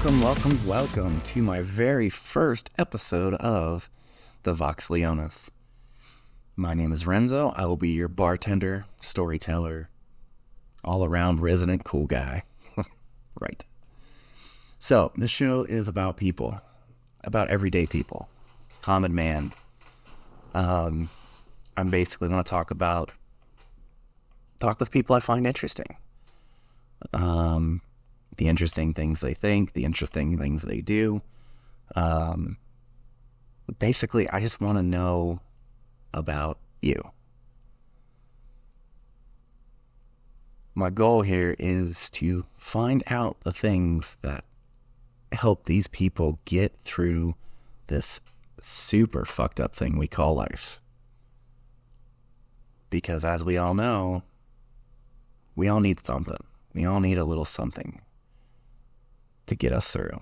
Welcome to my very first episode of the Vox Leonis. My name is Renzo. I will be your bartender, storyteller, all-around resident cool guy. Right. So, this show is about people, about everyday people, common man. I'm basically going to talk with people I find interesting. The interesting things they think, the interesting things they do. Basically, I just want to know about you. My goal here is to find out the things that help these people get through this super fucked up thing we call life. Because as we all know, we all need something. We all need a little something to get us through.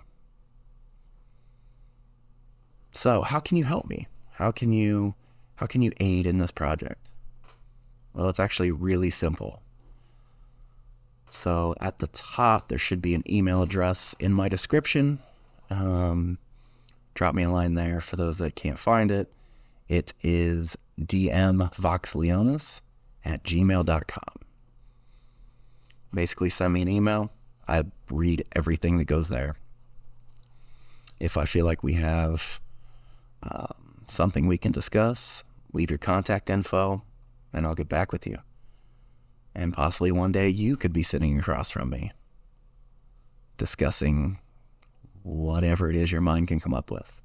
So, how can you help me? How can you aid in this project? Well, it's actually really simple. So, at the top, there should be an email address in my description. Drop me a line there for those that can't find it. It is dmvoxleonis@gmail.com. Basically, send me an email. I read everything that goes there. If I feel like we have something we can discuss, leave your contact info, and I'll get back with you. And possibly one day you could be sitting across from me, discussing whatever it is your mind can come up with.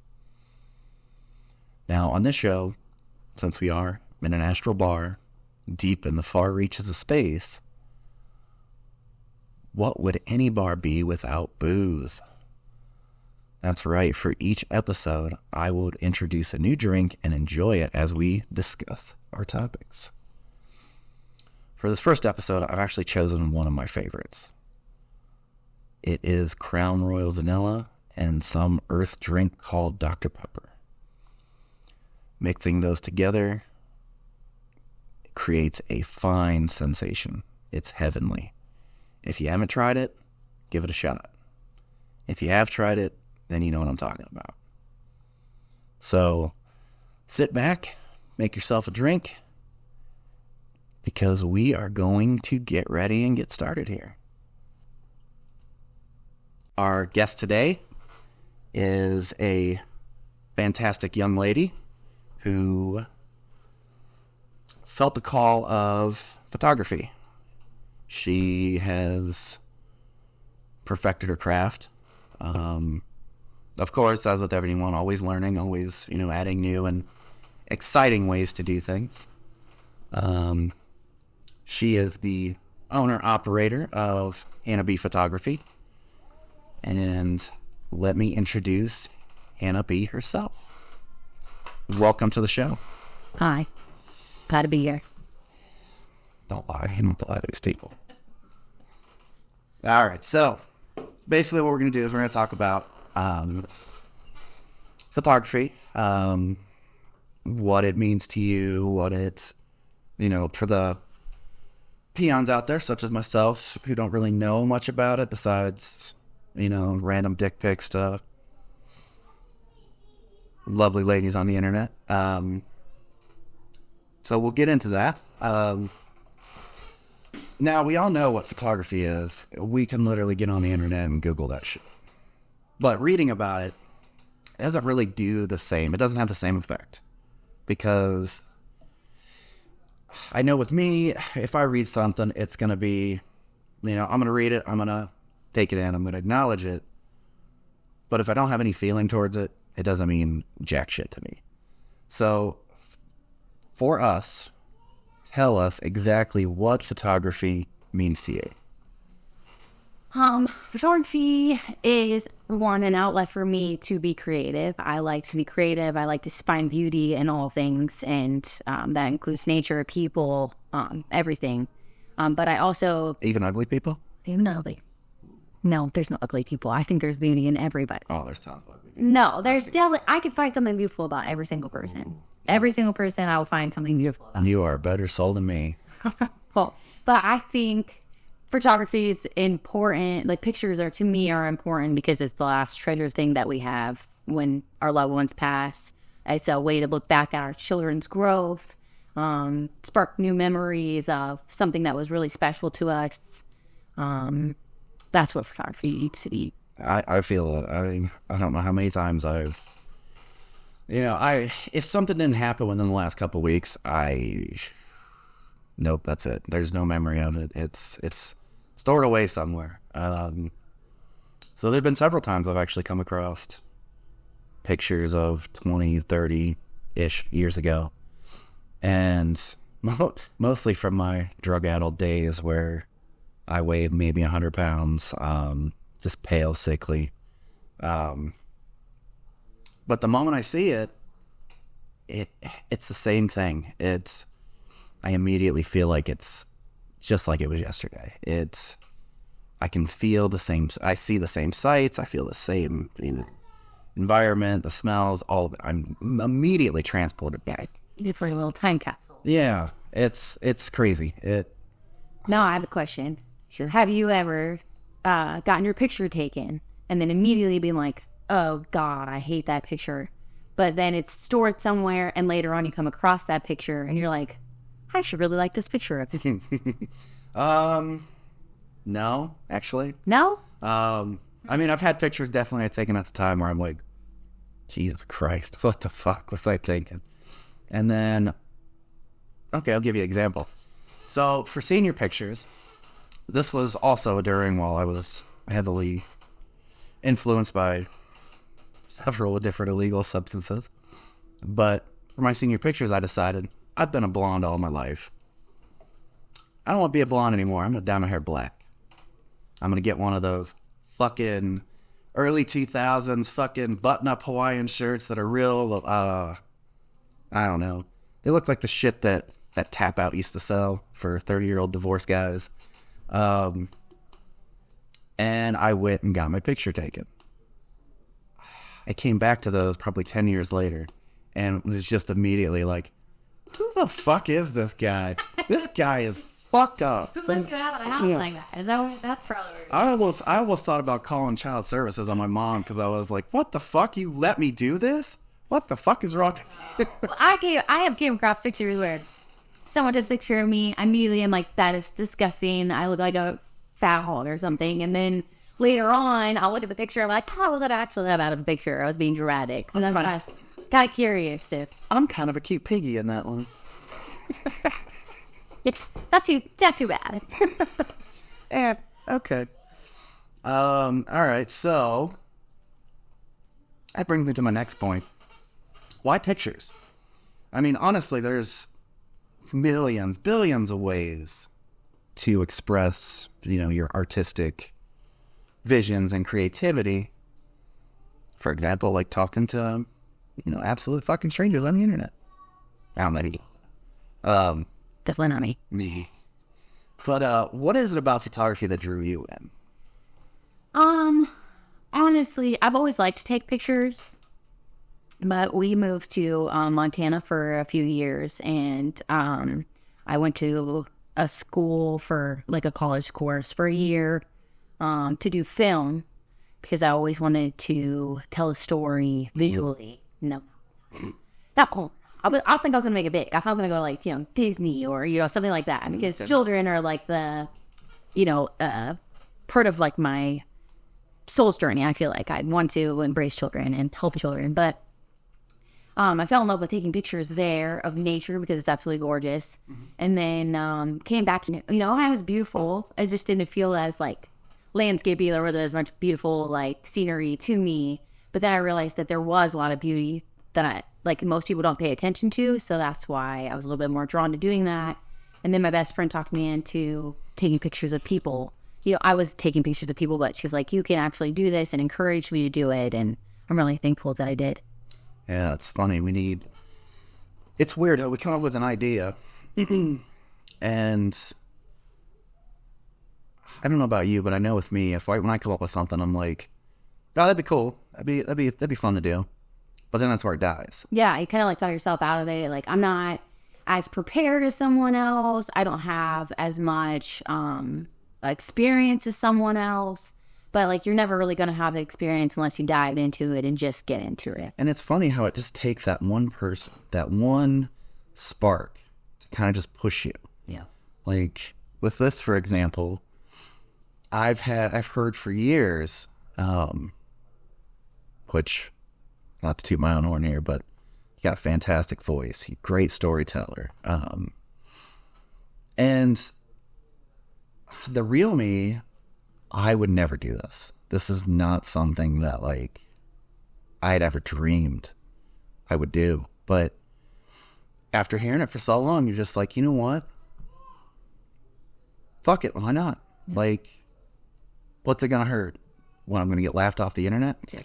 Now, on this show, since we are in an astral bar, deep in the far reaches of space, what would any bar be without booze? That's right, for each episode, I will introduce a new drink and enjoy it as we discuss our topics. For this first episode, I've actually chosen one of my favorites. It is Crown Royal Vanilla and some earth drink called Dr. Pepper. Mixing those together creates a fine sensation. It's heavenly. If you haven't tried it, give it a shot. If you have tried it, then you know what I'm talking about. So, sit back, make yourself a drink, because we are going to get ready and get started here. Our guest today is a fantastic young lady who felt the call of photography. She has perfected her craft. Of course, as with everyone, always learning, always, adding new and exciting ways to do things. She is the owner-operator of Hannah B Photography. And let me introduce Hannah B herself. Welcome to the show. Hi. Glad to be here. Don't lie. You don't lie to these people. All right. So, basically what we're going to do is we're going to talk about photography, what it means to you, what it's, for the peons out there, such as myself, who don't really know much about it besides, random dick pics to lovely ladies on the internet. So we'll get into that. Now, we all know what photography is. We can literally get on the internet and Google that shit. But reading about it doesn't really do the same. It doesn't have the same effect. Because I know with me, if I read something, it's going to be, I'm going to read it, I'm going to take it in, I'm going to acknowledge it. But if I don't have any feeling towards it, it doesn't mean jack shit to me. So, for us, tell us exactly what photography means to you. Photography is an outlet for me to be creative. I like to be creative. I like to find beauty in all things, and that includes nature, people, everything. But I also... Even ugly people? Even ugly. No, there's no ugly people. I think there's beauty in everybody. Oh, there's tons of ugly people. No, there's definitely... I could find something beautiful about every single person. Every single person, I will find something beautiful about. You are a better soul than me. Well, but I think photography is important. Like pictures are, to me, are important because it's the last treasure thing that we have when our loved ones pass. It's a way to look back at our children's growth, spark new memories of something that was really special to us. That's what photography needs to be. I feel it. I don't know how many times if something didn't happen within the last couple of weeks, nope, that's it. There's no memory of it. It's stored away somewhere. So there've been several times I've actually come across pictures of 20, 30-ish years ago. And mostly from my drug-addled days where I weighed maybe 100 pounds, just pale, sickly. But the moment I see it's the same thing. I immediately feel like it's just like it was yesterday. I can feel the same. I see the same sights. I feel the same environment, the smells, all of it. I'm immediately transported back. Good for a little time capsule. Yeah, it's crazy. Now I have a question. Sure. Have you ever gotten your picture taken and then immediately been like, oh God, I hate that picture, but then it's stored somewhere and later on you come across that picture and you're like, I should really like this picture of it. No, actually. No? I mean, I've had pictures definitely I've taken at the time where I'm like, Jesus Christ, what the fuck was I thinking? And then, okay, I'll give you an example. So for senior pictures, this was also during while I was heavily influenced by several different illegal substances. But for my senior pictures, I decided I've been a blonde all my life. I don't want to be a blonde anymore. I'm going to dye my hair black. I'm going to get one of those fucking early 2000s fucking button-up Hawaiian shirts that are real, I don't know. They look like the shit that Tap Out used to sell for 30-year-old divorced guys. And I went and got my picture taken. I came back to those probably 10 years later and was just immediately like, who the fuck is this guy? This guy is fucked up. Who lets you out of the house like that? Is that that's probably weird. I almost thought about calling child services on my mom because I was like, what the fuck? You let me do this? What the fuck is wrong with you? Well, I have came across pictures where someone takes a picture of me. I immediately am like, that is disgusting. I look like a fat hog or something. And then later on, I'll look at the picture. I'm like, how was that actually that out of the picture? I was being dramatic. And I'm kind of curious if I'm kind of a cute piggy in that one. it's not too bad. Yeah, okay. All right, so that brings me to my next point. Why pictures? I mean, honestly, there's millions, billions of ways to express, your artistic visions and creativity. For example, like talking to, absolute fucking strangers on the internet. I don't know. Definitely not me. Me. But what is it about photography that drew you in? Honestly, I've always liked to take pictures, but we moved to Montana for a few years, and I went to a school for like a college course for a year to do film because I always wanted to tell a story visually. No, not cool. I think I was going to make it big. I thought I was going to go like, Disney or, something like that. Because children are like the, part of like my soul's journey. I feel like I'd want to embrace children and help children. But I fell in love with taking pictures there of nature because it's absolutely gorgeous. Mm-hmm. And then came back, I was beautiful. I just didn't feel as like landscapey or as much beautiful like scenery to me. But then I realized that there was a lot of beauty that most people don't pay attention to. So that's why I was a little bit more drawn to doing that. And then my best friend talked me into taking pictures of people. I was taking pictures of people, but she was like, you can actually do this, and encouraged me to do it. And I'm really thankful that I did. Yeah, it's funny. It's weird. We come up with an idea and I don't know about you, but I know with me, when I come up with something, I'm like, oh, that'd be cool. That'd be fun to do. But then that's where it dies. Yeah, you kind of talk yourself out of it. Like, I'm not as prepared as someone else. I don't have as much experience as someone else. But, like, you're never really going to have the experience unless you dive into it and just get into it. And it's funny how it just takes that one person, that one spark to kind of just push you. Yeah. Like, with this, for example, I've heard for years, which, not to toot my own horn here, but you got a fantastic voice, great storyteller. And the real me, I would never do this. This is not something that, like, I had ever dreamed I would do. But after hearing it for so long, you're just like, you know what? Fuck it, why not? Yeah. Like, what's it gonna hurt? When I'm gonna get laughed off the internet? Yeah.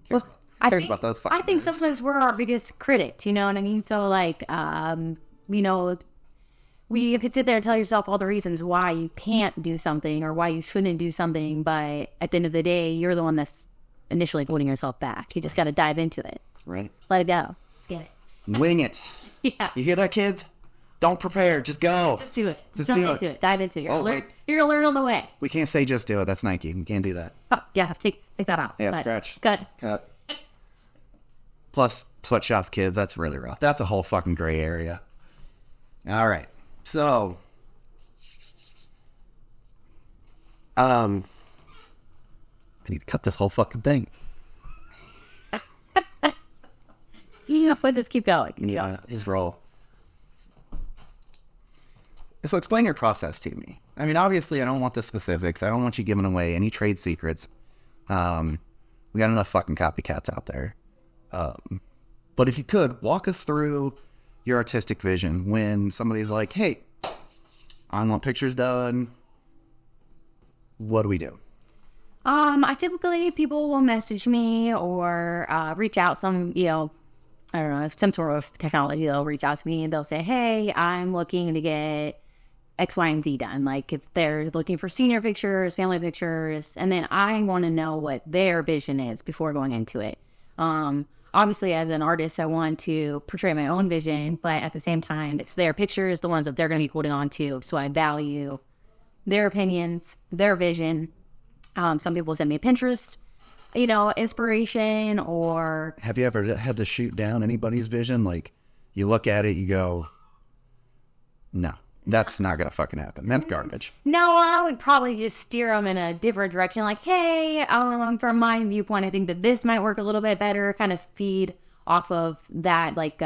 Well, I think nerds. Sometimes we're our biggest critics, you know what I mean? So, like, you know, you could sit there and tell yourself all the reasons why you can't do something or why you shouldn't do something, but at the end of the day, you're the one that's initially holding yourself back. You just got to dive into it. Right. Let it go. Just get it. Wing it. Yeah. You hear that, kids? Don't prepare. Just go. Just do it. Just do it. Dive into it. You're going to learn on the way. We can't say just do it. That's Nike. We can't do that. Oh, yeah. Take that out. Yeah, scratch. Cut. Plus, sweatshops, kids, that's really rough. That's a whole fucking gray area. All right. So, I need to cut this whole fucking thing. Yeah, but just keep going. Just roll. So explain your process to me. I mean, obviously, I don't want the specifics. I don't want you giving away any trade secrets. We got enough fucking copycats out there. But if you could, walk us through your artistic vision when somebody's like, hey, I want pictures done. What do we do? I typically, people will message me or reach out some, you know, I don't know, if some sort of technology, they'll reach out to me and they'll say, hey, I'm looking to get X, Y, and Z done. Like if they're looking for senior pictures, family pictures, and then I want to know what their vision is before going into it. Obviously, as an artist, I want to portray my own vision, but at the same time, it's their pictures, the ones that they're going to be holding on to. So I value their opinions, their vision. Some people send me Pinterest, you know, inspiration or... Have you ever had to shoot down anybody's vision? Like, you look at it, you go, no, that's not going to fucking happen. That's garbage. No, I would probably just steer them in a different direction. Like, hey, from my viewpoint, I think that this might work a little bit better. Kind of feed off of that. Like,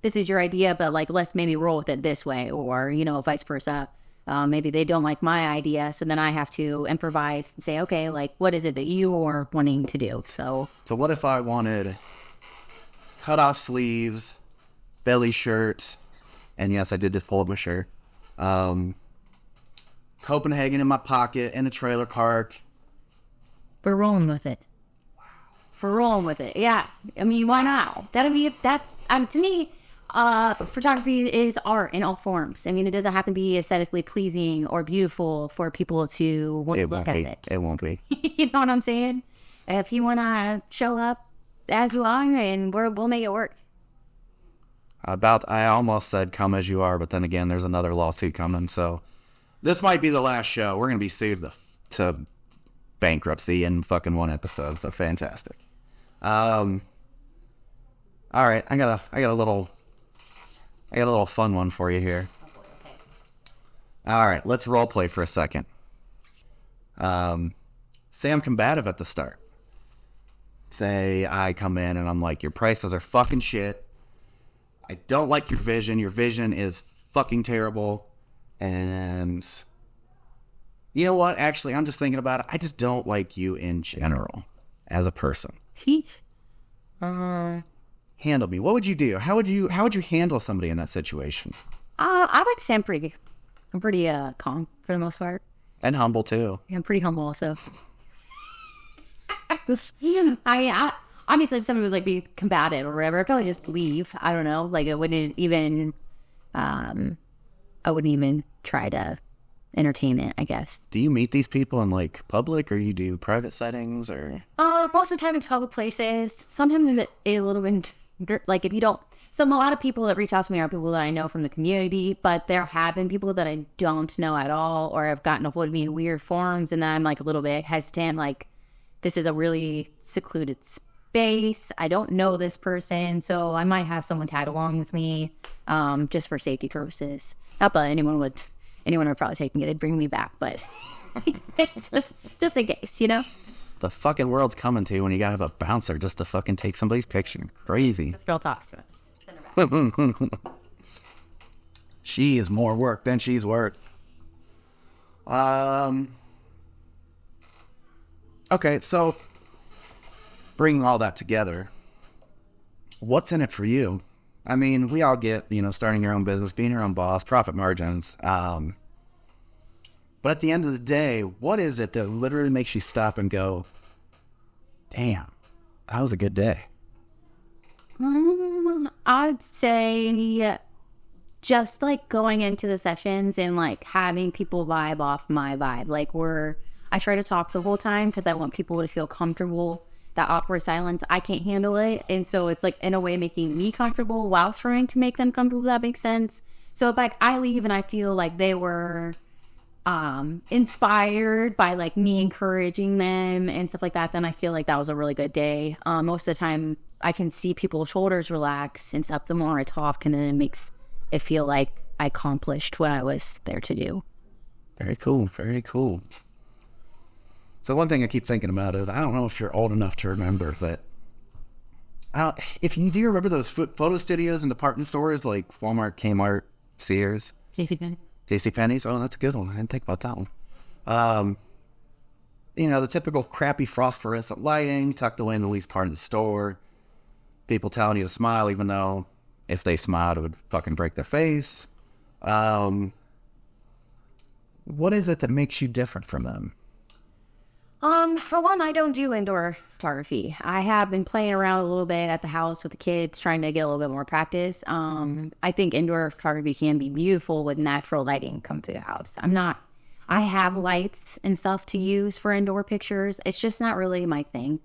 this is your idea, but like, let's maybe roll with it this way, or, you know, vice versa. Maybe they don't like my idea. So then I have to improvise and say, okay, like, what is it that you are wanting to do? So what if I wanted cut off sleeves, belly shirt, and yes, I did just pull up my shirt. Copenhagen in my pocket in a trailer park. We're rolling with it. Wow. We're rolling with it. Yeah. I mean, why not? To me, photography is art in all forms. I mean, it doesn't have to be aesthetically pleasing or beautiful for people to look at it. It won't be. You know what I'm saying? If you want to show up as you are, and we'll make it work. I almost said come as you are, but then again, there's another lawsuit coming, so this might be the last show. We're going to be sued to bankruptcy in fucking one episode, so fantastic. All right, I got a little fun one for you here. Okay. All right, let's role play for a second. Say I'm combative at the start. Say I come in and I'm like, your prices are fucking shit. I don't like your vision. Your vision is fucking terrible. And you know what? Actually, I'm just thinking about it. I just don't like you in general as a person. Handle me. What would you do? How would you handle somebody in that situation? I like to say I'm pretty calm for the most part. And humble too. Yeah, I'm pretty humble also. Obviously, if somebody was like being combative or whatever, I'd probably just leave. I don't know. Like I wouldn't even try to entertain it, I guess. Do you meet these people in like public, or you do private settings, or? Most of the time it's public places. Sometimes it is a little bit like if you don't. So a lot of people that reach out to me are people that I know from the community, but there have been people that I don't know at all or have gotten a hold of me in weird forms, and I'm like a little bit hesitant, like this is a really secluded space. I don't know this person, so I might have someone tag along with me, just for safety purposes. Not that anyone would probably take me, they'd bring me back, but just in case, you know? The fucking world's coming to you when you gotta have a bouncer just to fucking take somebody's picture. Crazy. This girl talks to us. Send her back. She is more work than she's worth. Okay, so bringing all that together, what's in it for you? I mean, we all get, starting your own business, being your own boss, profit margins. But at the end of the day, what is it that literally makes you stop and go, damn, that was a good day? I'd say just like going into the sessions and like having people vibe off my vibe. Like I try to talk the whole time because I want people to feel comfortable. That awkward silence, I can't handle it. And so it's like in a way making me comfortable while trying to make them comfortable, if that makes sense. So if like I leave and I feel like they were inspired by like me encouraging them and stuff like that, then I feel like that was a really good day. Most of the time I can see people's shoulders relax and stuff the more I talk, and then it makes it feel like I accomplished what I was there to do. Very cool. Very cool. So one thing I keep thinking about is, I don't know if you're old enough to remember, but do you remember those photo studios in department stores like Walmart, Kmart, Sears? JCPenney's? Oh, that's a good one. I didn't think about that one. The typical crappy phosphorescent lighting tucked away in the least part of the store. People telling you to smile even though if they smiled it would fucking break their face. What is it that makes you different from them? For one, I don't do indoor photography. I have been playing around a little bit at the house with the kids, trying to get a little bit more practice. I think indoor photography can be beautiful with natural lighting come to the house. I have lights and stuff to use for indoor pictures. It's just not really my thing.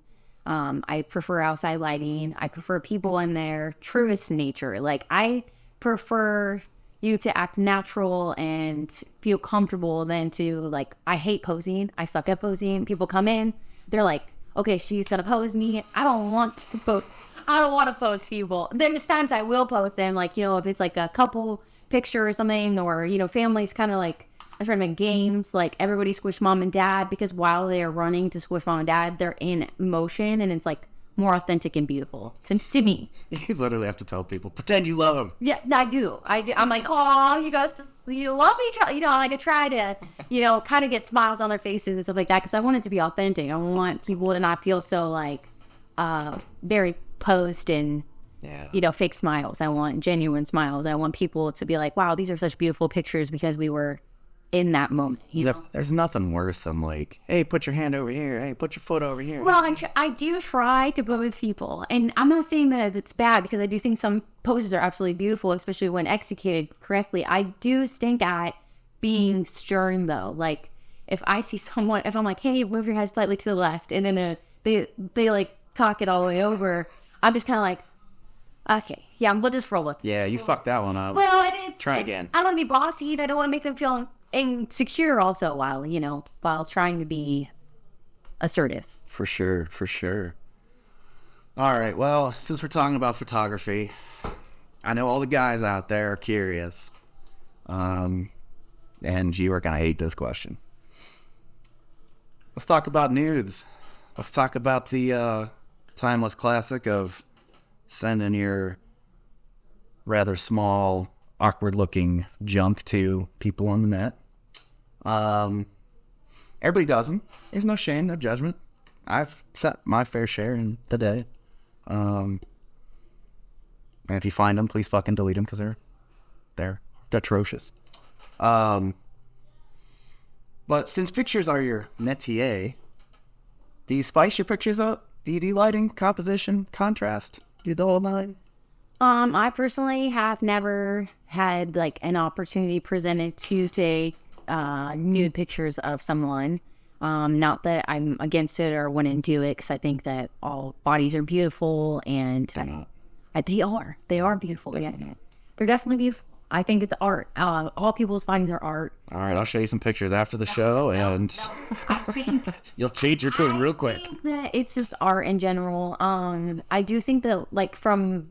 I prefer outside lighting. I prefer people in their truest nature. Like, I prefer you to act natural and feel comfortable than to, like, I hate posing. I suck at posing. People come in, they're like, okay, she's gonna pose me. I don't want to pose. I don't want to pose people. There's times I will pose them, like, if it's like a couple picture or something, or, families kind of like, I try to make games, like everybody squish mom and dad, because while they are running to squish mom and dad, they're in motion, and it's like more authentic and beautiful to me. You literally have to tell people, pretend you love them. Yeah, I do. I'm like, oh, you guys you love each other. Like I try to, kind of get smiles on their faces and stuff like that, because I want it to be authentic. I want people to not feel so like very posed and, fake smiles. I want genuine smiles. I want people to be like, wow, these are such beautiful pictures because we were in that moment. There's nothing worse than like, hey, put your hand over here. Hey, put your foot over here. Well, I do try to pose people, and I'm not saying that it's bad, because I do think some poses are absolutely beautiful, especially when executed correctly. I do stink at being stern though. Like if I see someone, if I'm like, hey, move your head slightly to the left, and then they like cock it all the way over, I'm just kind of like, okay, yeah, we'll just roll with it. Yeah, you fucked that one up. Well, try again. I don't want to be bossy, and I don't want to make them feel insecure also while trying to be assertive. For sure. All right, well, since we're talking about photography, I know all the guys out there are curious, and you are gonna hate this question. Let's talk about nudes. Let's talk about the timeless classic of sending your rather small, awkward looking junk to people on the net. Everybody does them. There's no shame, no judgment. I've set my fair share in the day. And if you find them, please fucking delete them, because they're atrocious. But since pictures are your métier, do you spice your pictures up? Do you do lighting, composition, contrast? Do you do the whole nine? I personally have never had like an opportunity presented to take nude pictures of someone. Not that I'm against it or wouldn't do it, because I think that all bodies are beautiful, and They are beautiful. Yeah. They're definitely beautiful. I think it's art. All people's bodies are art. All right, I'll show you some pictures after the show, and I think you'll change your tune real quick. I think that it's just art in general. I do think that, like, from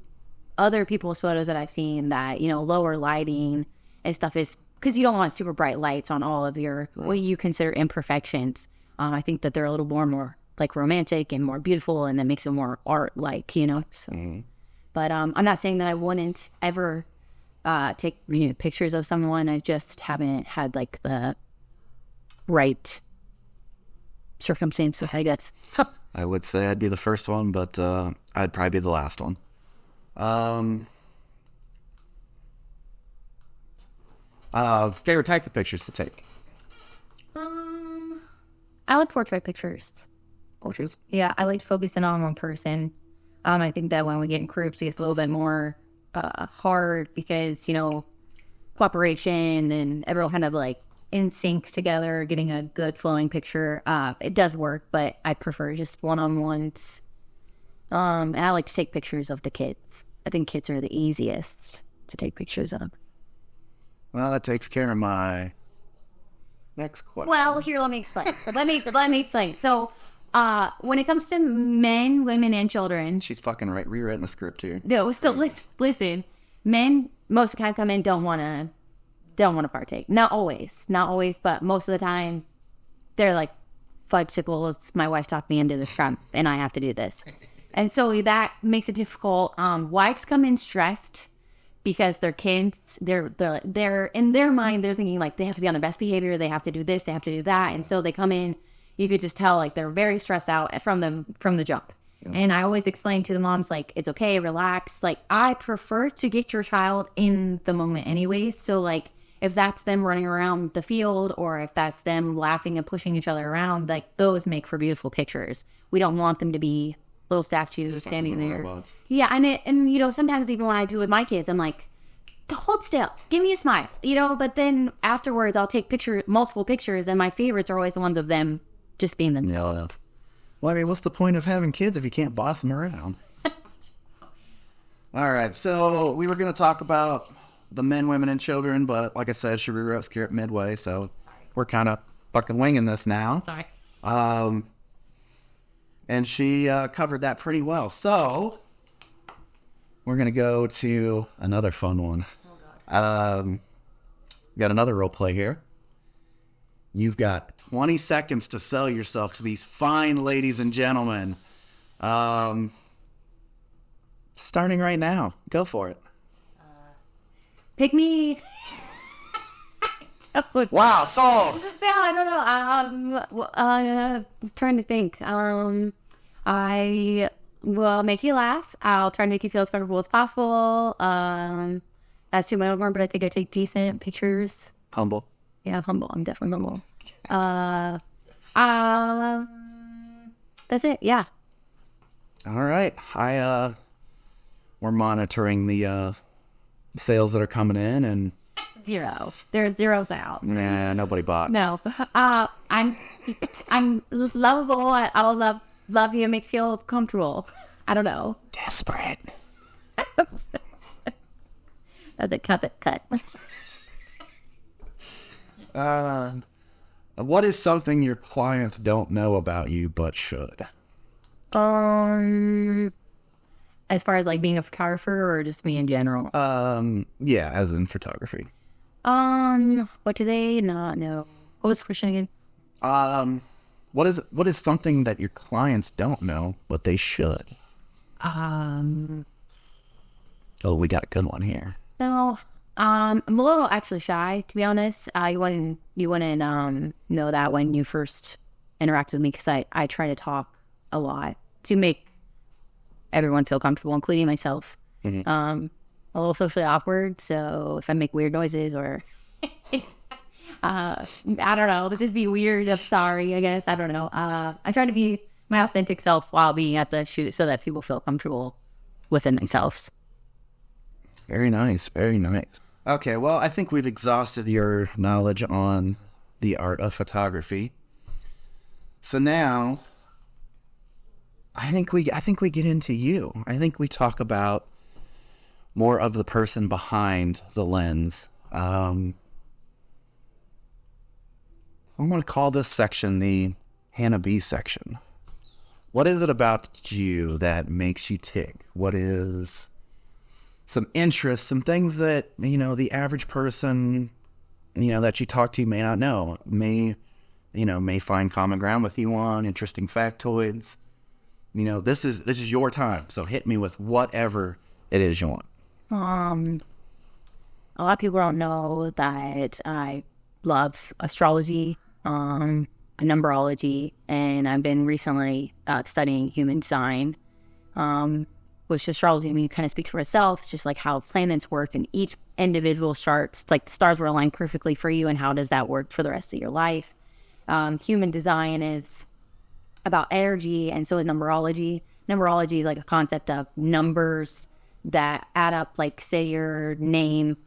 other people's photos that I've seen, that, you know, lower lighting and stuff is because you don't want super bright lights on all of your what you consider imperfections. I think that they're a little more like romantic and more beautiful, and that makes it more art like, you know. So, but I'm not saying that I wouldn't ever take, you know, pictures of someone. I just haven't had like the right circumstance, I guess. I would say I'd be the first one, but I'd probably be the last one. Favorite type of pictures to take? I like portrait pictures. Portraits? Yeah, I like focusing on one person. I think that when we get in groups, it gets a little bit more hard because, you know, cooperation and everyone kind of like in sync together, getting a good flowing picture. It does work, but I prefer just one-on-ones. And I like to take pictures of the kids. I think kids are the easiest to take pictures of. Well, that takes care of my next question. Well, here, let me explain. let me explain. So, when it comes to men, women, and children, She's fucking rewriting the script here. no. So listen, men most of the time come in don't want to partake. Not always, but most of the time, they're like, "Fudgesicles, my wife talked me into this trap, and I have to do this," and so that makes it difficult. Wives come in stressed because their kids, they're in their mind, they're thinking like they have to be on their best behavior, they have to do this, they have to do that, and so they come in. You could just tell like they're very stressed out from the jump. Yeah. And I always explain to the moms like, it's okay, relax. Like, I prefer to get your child in the moment anyways. So like if that's them running around the field or if that's them laughing and pushing each other around, like those make for beautiful pictures. We don't want them to be little statues standing there. Robots. Yeah, and you know, sometimes even when I do with my kids, I'm like, hold still, give me a smile, you know. But then afterwards, I'll take multiple pictures, and my favorites are always the ones of them just being themselves. Yeah. Well, I mean, what's the point of having kids if you can't boss them around? All right, so we were going to talk about the men, women, and children, but like I said, she rewrote script midway, so we're kind of fucking winging this now. Sorry. And she covered that pretty well. So we're going to go to another fun one. We got another role play here. You've got 20 seconds to sell yourself to these fine ladies and gentlemen. Starting right now. Go for it. Pick me. Wow, sold. Yeah, I don't know. I'm trying to think. I will make you laugh. I'll try to make you feel as comfortable as possible. That's too my own, but I think I take decent pictures. Humble. Yeah, I'm humble. I'm definitely humble. That's it. Yeah. All right. We're monitoring the sales that are coming in, and zero. There are zeros out. Nah, nobody bought. No. I'm lovable. I'll love you and make you feel comfortable. I don't know. Desperate. That's a cut. What is something your clients don't know about you but should? As far as like being a photographer or just me in general? Yeah, as in photography. What do they not know? What was the question again? What is something that your clients don't know but they should? Oh, we got a good one here. No. I'm a little actually shy, to be honest. You wouldn't know that when you first interact with me because I try to talk a lot to make everyone feel comfortable, including myself. Mm-hmm. A little socially awkward, so if I make weird noises or I don't know, this just be weird. I'm sorry, I guess. I don't know. I try to be my authentic self while being at the shoot so that people feel comfortable within themselves. Very nice. Very nice. Okay, well, I think we've exhausted your knowledge on the art of photography. So now, I think we get into you. I think we talk about more of the person behind the lens. I'm going to call this section the Hannah B section. What is it about you that makes you tick? What is some interests, some things that, the average person, that you talk to may not know, may find common ground with you on, interesting factoids. This is your time, so hit me with whatever it is you want. A lot of people don't know that I love astrology, numerology, and I've been recently studying human design, which astrology, kind of speaks for itself. It's just like how planets work in each individual charts. Like the stars were aligned perfectly for you, and how does that work for the rest of your life? Human design is about energy, and so is numerology. Numerology is like a concept of numbers that add up. Like, say your name,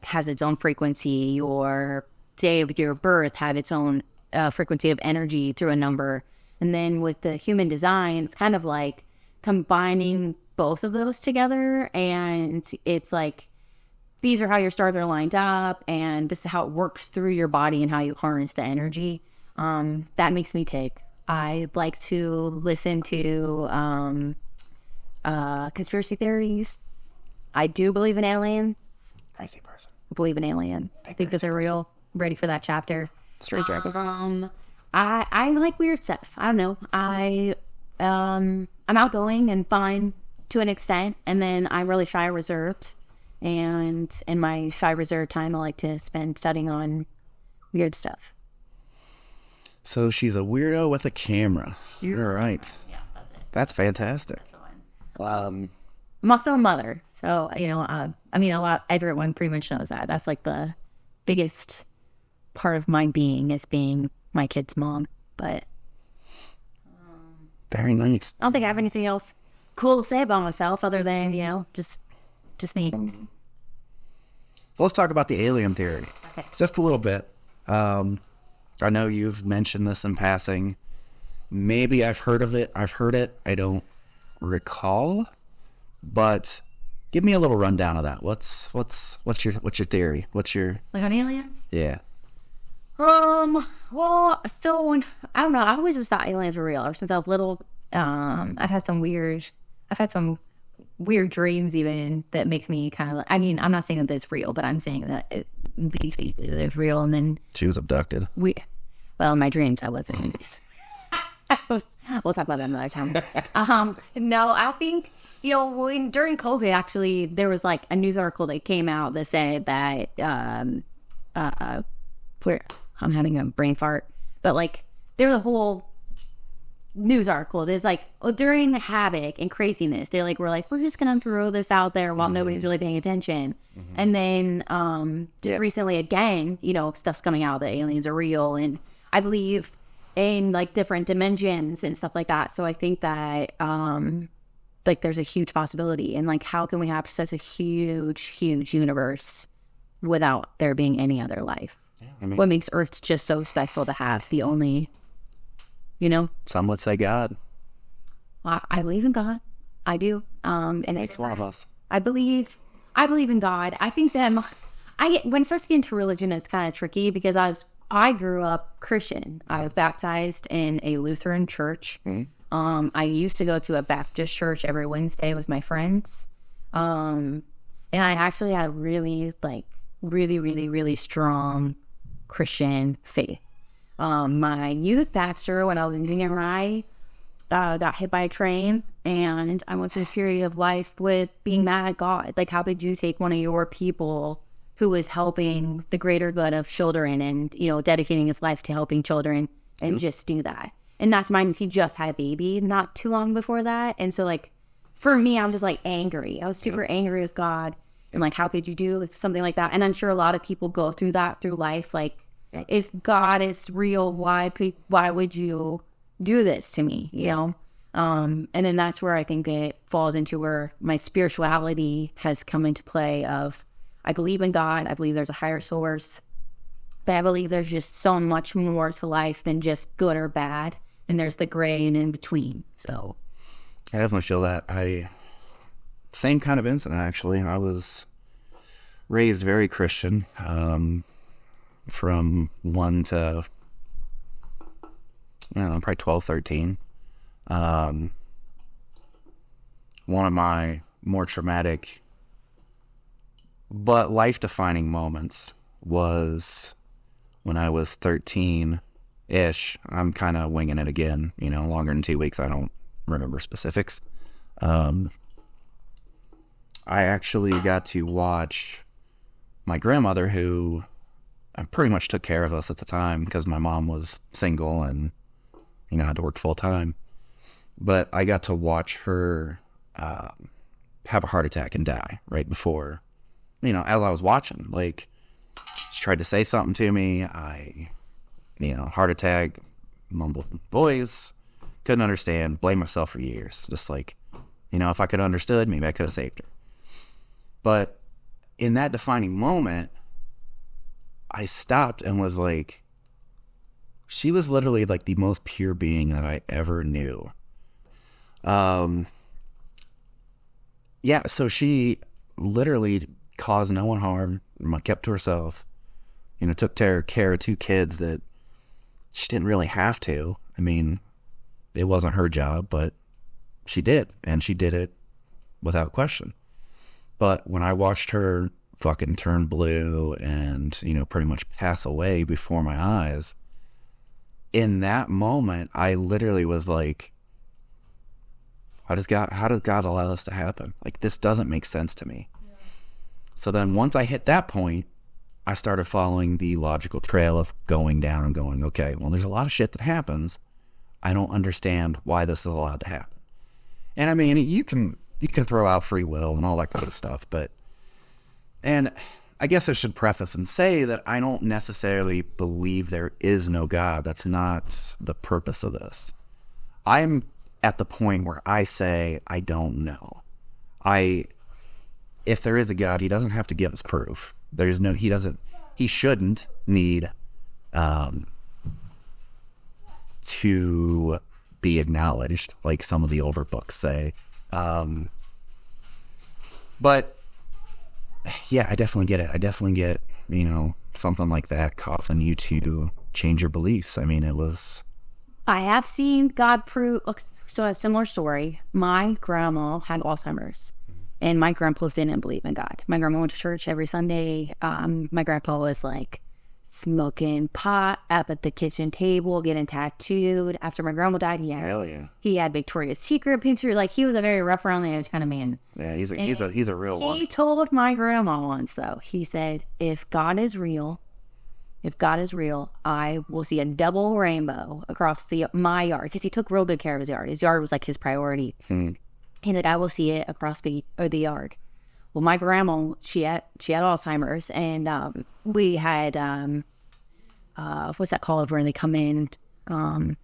has its own frequency, or day of your birth have its own frequency of energy through a number. And then with the human design, it's kind of like combining both of those together, and it's like, these are how your stars are lined up, and this is how it works through your body and how you harness the energy. That makes me tick. I like to listen to conspiracy theories. I do believe in aliens. Crazy person. I believe in aliens. I think that they're real. Ready for that chapter. Straight jacket. I like weird stuff. I don't know. I'm outgoing and fun to an extent, and then I'm really shy and reserved. And in my shy reserved time, I like to spend studying on weird stuff. So she's a weirdo with a camera. You're right. Yeah, that's it. That's fantastic. That's the one. I'm also a mother, so everyone pretty much knows that. That's like the biggest part of my being, is being my kid's mom. But very nice. I don't think I have anything else cool to say about myself other than just me. So let's talk about the alien theory. Okay. Just a little bit. I know you've mentioned this in passing. Maybe I've heard of it. I don't recall. But give me a little rundown of that. What's your theory? What's your, like, on aliens? Yeah. Well, so I don't know. I always just thought aliens were real. Ever since I was little, I've had some weird dreams even that makes me kind of like, I'm not saying that it's real, but I'm saying that these people is real. And then she was abducted. In my dreams, I wasn't. We'll talk about that another time. No, I think, during COVID, actually, there was like a news article that came out that said that, I'm having a brain fart, but like, there was a whole news article. There's like, during the havoc and craziness, they were like, we're just going to throw this out there while nobody's really paying attention. Mm-hmm. And then, recently again, stuff's coming out that aliens are real. And I believe in like different dimensions and stuff like that. So I think that, there's a huge possibility. And like, how can we have such a huge universe without there being any other life? Yeah, what makes Earth just so special to have the only, Some would say God. I believe in God. I do. And it's one of us. I believe in God. I think that when it starts getting to religion, it's kind of tricky because I grew up Christian. I was baptized in a Lutheran church. Mm-hmm. I used to go to a Baptist church every Wednesday with my friends. And I actually had really strong Christian faith. My youth pastor, when I was in junior high, got hit by a train, and I went through a period of life with being mad at God. Like, how could you take one of your people who was helping the greater good of children and, dedicating his life to helping children and just do that? And that's mine. He just had a baby not too long before that. And so, like, for me, I'm just like angry. I was super angry with God. And like, how could you do something like that? And I'm sure a lot of people go through that through life. Like, if God is real, why would you do this to me? And then that's where I think it falls into where my spirituality has come into play of, I believe in God. I believe there's a higher source, but I believe there's just so much more to life than just good or bad. And there's the gray and in between. So I definitely feel that. Same kind of incident, actually. I was raised very Christian, from 1 to, I don't know, probably 12, 13. One of my more traumatic but life-defining moments was when I was 13-ish. I'm kind of winging it again, longer than 2 weeks. I don't remember specifics. I actually got to watch my grandmother, who pretty much took care of us at the time because my mom was single and, had to work full time. But I got to watch her have a heart attack and die right before, as I was watching. Like, she tried to say something to me. Heart attack, mumbled voice, couldn't understand, blamed myself for years. Just like, if I could have understood, maybe I could have saved her. But in that defining moment, I stopped and was like, she was literally like the most pure being that I ever knew. Yeah, so she literally caused no one harm, kept to herself, took care of 2 kids that she didn't really have to. I mean, it wasn't her job, but she did, and she did it without question. But when I watched her fucking turn blue and, pretty much pass away before my eyes, in that moment, I literally was like, how does God allow this to happen? Like, this doesn't make sense to me. Yeah. So then once I hit that point, I started following the logical trail of going down and going, okay, well, there's a lot of shit that happens. I don't understand why this is allowed to happen. And I mean, you can throw out free will and all that kind of stuff, and I guess I should preface and say that I don't necessarily believe there is no God. That's not the purpose of this. I'm at the point where I say I don't know. If there is a God, he doesn't have to give us proof. He shouldn't need to be acknowledged, like some of the older books say. But yeah, I definitely get it. I definitely get, something like that causing you to change your beliefs. I mean, I have seen God prove. So a similar story. My grandma had Alzheimer's, and my grandpa didn't believe in God. My grandma went to church every Sunday. My grandpa was like smoking pot up at the kitchen table, getting tattooed. After my grandma died, he had Victoria's Secret picture. Like, he was a very rough around the edge kind of man. Yeah, he's a real one. He told my grandma once, though, he said, if God is real, I will see a double rainbow across my yard, because he took real good care of his yard. His yard was like his priority. And that I will see it across the yard. Well, my grandma, she had Alzheimer's, and we had what's that called where they come in when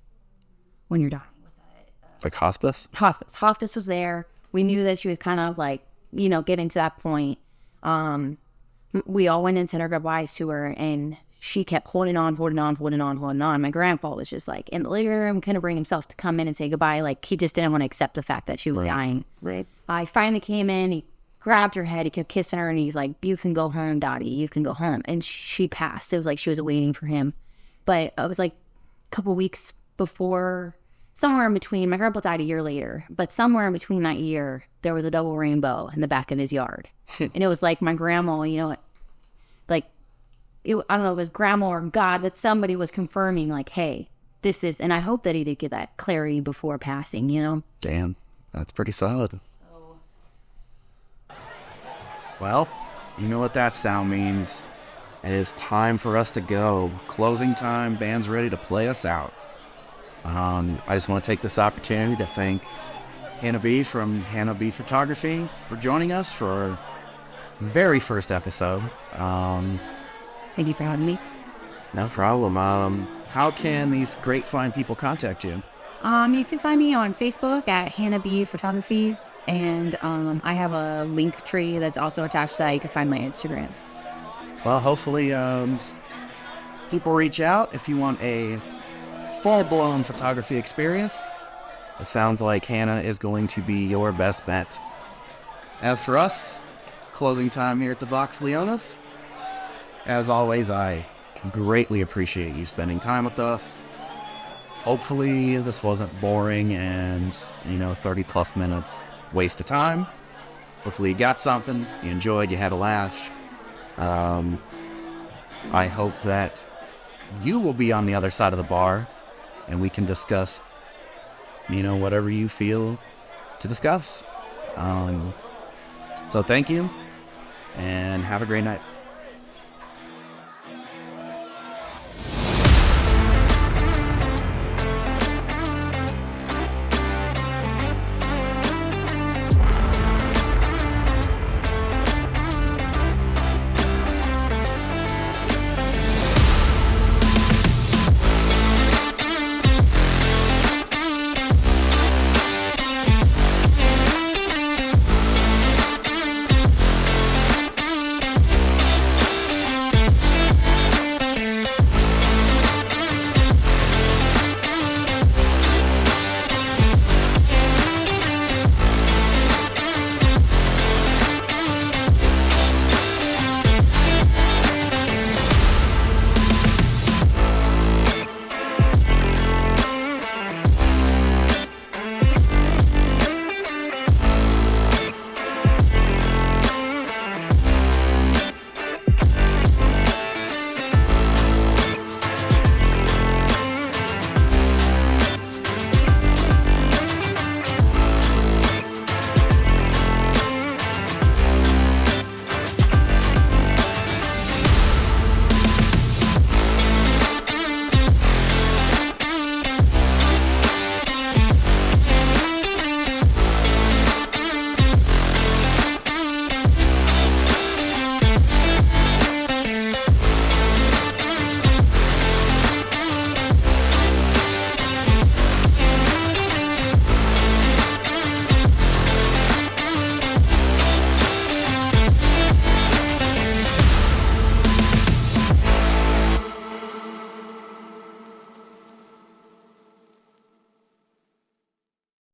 you're dying? What's that? Like hospice? Hospice was there. We knew that she was kind of like, getting to that point. We all went and said our goodbyes to her, and she kept holding on. My grandpa was just like in the living room, couldn't bring himself to come in and say goodbye. Like, he just didn't want to accept the fact that she was dying. Right. I finally came in. He grabbed her head. He kept kissing her, and he's like, "You can go home, Dottie. You can go home." And she passed. It was like she was waiting for him. But it was like a couple weeks before, somewhere in between. My grandpa died a year later, but somewhere in between that year, there was a double rainbow in the back of his yard. And it was like my grandma, like, I don't know if it was grandma or God, but somebody was confirming, like, hey, this is, and I hope that he did get that clarity before passing, Damn, that's pretty solid. Well, you know what that sound means. It is time for us to go. Closing time, band's ready to play us out. I just want to take this opportunity to thank Hannah B from Hannah B Photography for joining us for our very first episode. Thank you for having me. No problem. How can these great fine people contact you? You can find me on Facebook at Hannah B Photography, and I have a link tree that's also attached to that. You can find my Instagram. Well, hopefully people reach out if you want a full-blown photography experience. It sounds like Hannah is going to be your best bet. As for us, closing time here at the Vox Leonis. As always, I greatly appreciate you spending time with us. Hopefully this wasn't boring and, 30 plus minutes waste of time. Hopefully you got something, you enjoyed, you had a laugh. I hope that you will be on the other side of the bar and we can discuss, whatever you feel to discuss. So thank you and have a great night.